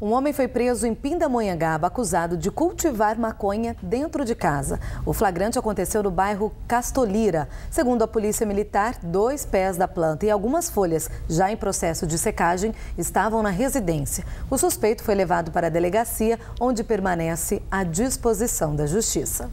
Um homem foi preso em Pindamonhangaba acusado de cultivar maconha dentro de casa. O flagrante aconteceu no bairro Castolira. Segundo a Polícia Militar, 2 pés da planta e algumas folhas, já em processo de secagem, estavam na residência. O suspeito foi levado para a delegacia, onde permanece à disposição da Justiça.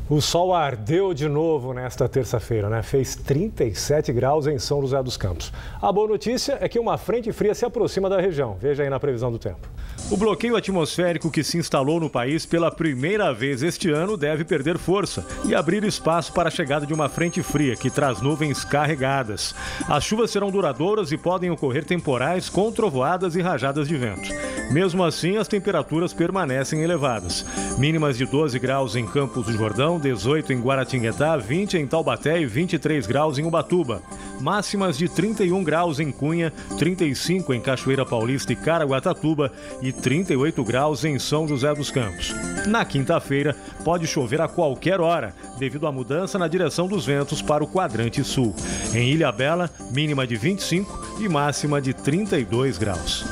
O sol ardeu de novo nesta terça-feira, né? Fez 37 graus em São José dos Campos. A boa notícia é que uma frente fria se aproxima da região. Veja aí na previsão do tempo. O bloqueio atmosférico que se instalou no país pela primeira vez este ano deve perder força e abrir espaço para a chegada de uma frente fria que traz nuvens carregadas. As chuvas serão duradouras e podem ocorrer temporais com trovoadas e rajadas de vento. Mesmo assim, as temperaturas permanecem elevadas. Mínimas de 12 graus em Campos do Jordão, 18 em Guaratinguetá, 20 em Taubaté e 23 graus em Ubatuba. Máximas de 31 graus em Cunha, 35 em Cachoeira Paulista e Caraguatatuba e 38 graus em São José dos Campos. Na quinta-feira, pode chover a qualquer hora, devido à mudança na direção dos ventos para o quadrante sul. Em Ilhabela, mínima de 25 e máxima de 32 graus.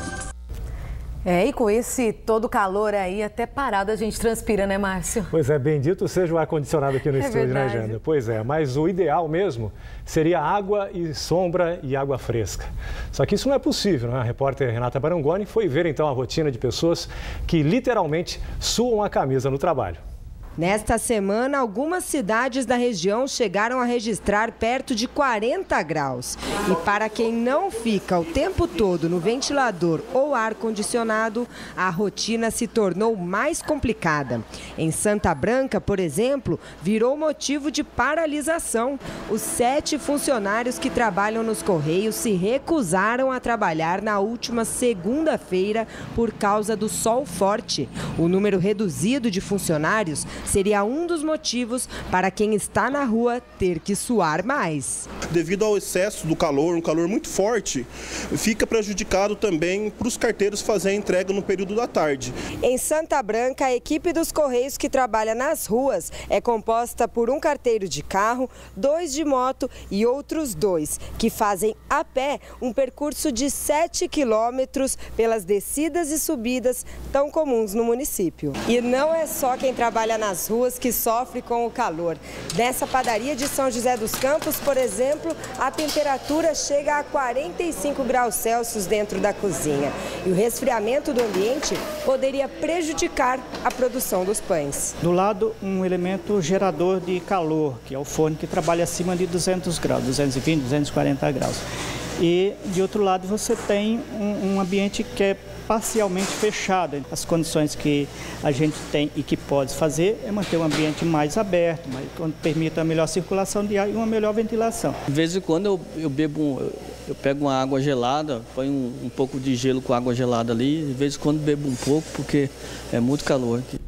E com esse todo calor aí, até parado a gente transpira, né, Márcio? Pois é, bendito seja o ar-condicionado aqui no estúdio, verdade. né, Jana? Pois é, mas o ideal mesmo seria água e sombra e água fresca. Só que isso não é possível, né? A repórter Renata Barangoni foi ver então a rotina de pessoas que literalmente suam a camisa no trabalho. Nesta semana, algumas cidades da região chegaram a registrar perto de 40 graus. E para quem não fica o tempo todo no ventilador ou ar-condicionado, a rotina se tornou mais complicada. Em Santa Branca, por exemplo, virou motivo de paralisação. Os 7 funcionários que trabalham nos Correios se recusaram a trabalhar na última segunda-feira por causa do sol forte. O número reduzido de funcionários seria um dos motivos para quem está na rua ter que suar mais. Devido ao excesso do calor, um calor muito forte, fica prejudicado também para os carteiros fazer a entrega no período da tarde. Em Santa Branca, a equipe dos Correios que trabalha nas ruas é composta por um carteiro de carro, 2 de moto e outros 2, que fazem a pé um percurso de 7 quilômetros pelas descidas e subidas tão comuns no município. E não é só quem trabalha nas ruas que sofre com o calor. Nessa padaria de São José dos Campos, por exemplo, a temperatura chega a 45 graus Celsius dentro da cozinha. E o resfriamento do ambiente poderia prejudicar a produção dos pães. Do lado, um elemento gerador de calor, que é o forno que trabalha acima de 200 graus, 220, 240 graus. E, de outro lado, você tem um ambiente que é parcialmente fechado. As condições que a gente tem e que pode fazer é manter um ambiente mais aberto, mas permita a melhor circulação de ar e uma melhor ventilação. De vez em quando eu pego uma água gelada, ponho um pouco de gelo com água gelada ali, de vez em quando bebo um pouco porque é muito calor aqui.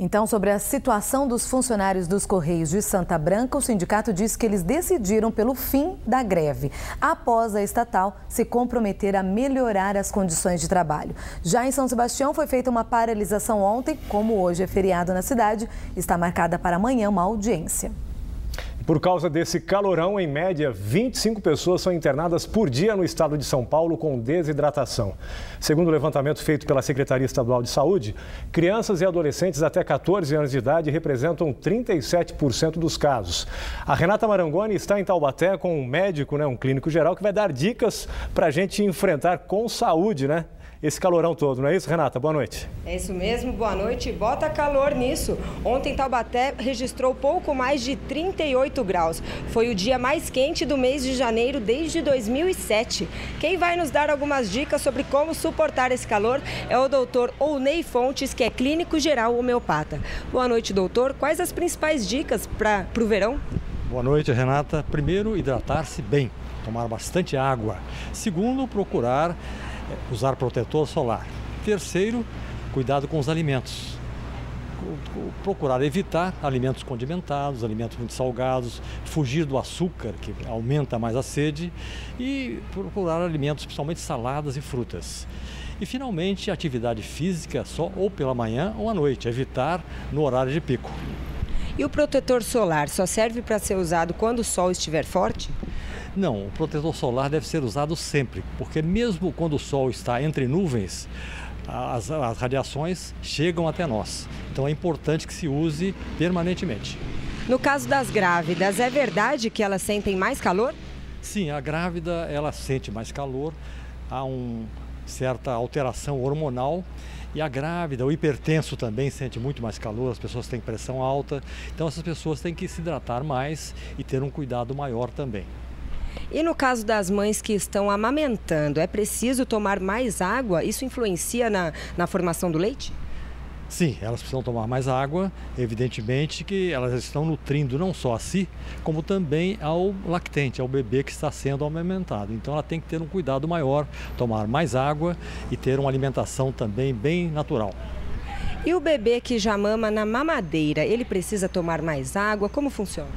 Então, sobre a situação dos funcionários dos Correios de Santa Branca, o sindicato diz que eles decidiram pelo fim da greve, após a estatal se comprometer a melhorar as condições de trabalho. Já em São Sebastião foi feita uma paralisação ontem, como hoje é feriado na cidade, está marcada para amanhã uma audiência. Por causa desse calorão, em média, 25 pessoas são internadas por dia no estado de São Paulo com desidratação. Segundo o levantamento feito pela Secretaria Estadual de Saúde, crianças e adolescentes até 14 anos de idade representam 37% dos casos. A Renata Marangoni está em Taubaté com um médico, um clínico geral, que vai dar dicas para a gente enfrentar com saúde, esse calorão todo, não é isso, Renata? Boa noite. É isso mesmo, boa noite. Bota calor nisso. Ontem Taubaté registrou pouco mais de 38 graus. Foi o dia mais quente do mês de janeiro desde 2007. Quem vai nos dar algumas dicas sobre como suportar esse calor é o doutor Ounei Fontes, que é clínico geral homeopata. Boa noite, doutor. Quais as principais dicas para o verão? Boa noite, Renata. Primeiro, hidratar-se bem, tomar bastante água. Segundo, procurar usar protetor solar. Terceiro, cuidado com os alimentos. Procurar evitar alimentos condimentados, alimentos muito salgados, fugir do açúcar, que aumenta mais a sede, e procurar alimentos, principalmente saladas e frutas. E, finalmente, atividade física só ou pela manhã ou à noite, evitar no horário de pico. E o protetor solar só serve para ser usado quando o sol estiver forte? Não, o protetor solar deve ser usado sempre, porque mesmo quando o sol está entre nuvens, as radiações chegam até nós. Então é importante que se use permanentemente. No caso das grávidas, é verdade que elas sentem mais calor? Sim, a grávida ela sente mais calor, há certa alteração hormonal. E a grávida, o hipertenso também sente muito mais calor, as pessoas têm pressão alta. Então essas pessoas têm que se hidratar mais e ter um cuidado maior também. E no caso das mães que estão amamentando, é preciso tomar mais água? Isso influencia na formação do leite? Sim, elas precisam tomar mais água, evidentemente que elas estão nutrindo não só a si, como também ao lactente, ao bebê que está sendo amamentado. Então ela tem que ter um cuidado maior, tomar mais água e ter uma alimentação também bem natural. E o bebê que já mama na mamadeira, ele precisa tomar mais água? Como funciona?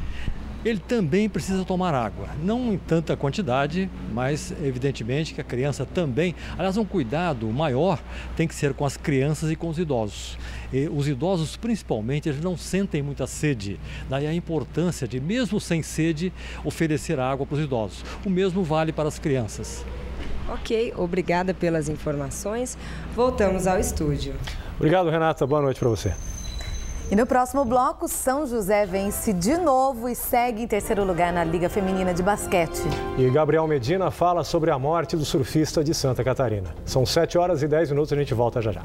Ele também precisa tomar água, não em tanta quantidade, mas evidentemente que a criança também, aliás, um cuidado maior tem que ser com as crianças e com os idosos. E os idosos, principalmente, eles não sentem muita sede, daí a importância de, mesmo sem sede, oferecer água para os idosos. O mesmo vale para as crianças. Ok, obrigada pelas informações. Voltamos ao estúdio. Obrigado, Renata. Boa noite para você. E no próximo bloco, São José vence de novo e segue em terceiro lugar na Liga Feminina de Basquete. E Gabriel Medina fala sobre a morte do surfista de Santa Catarina. São 7h10, a gente volta já já.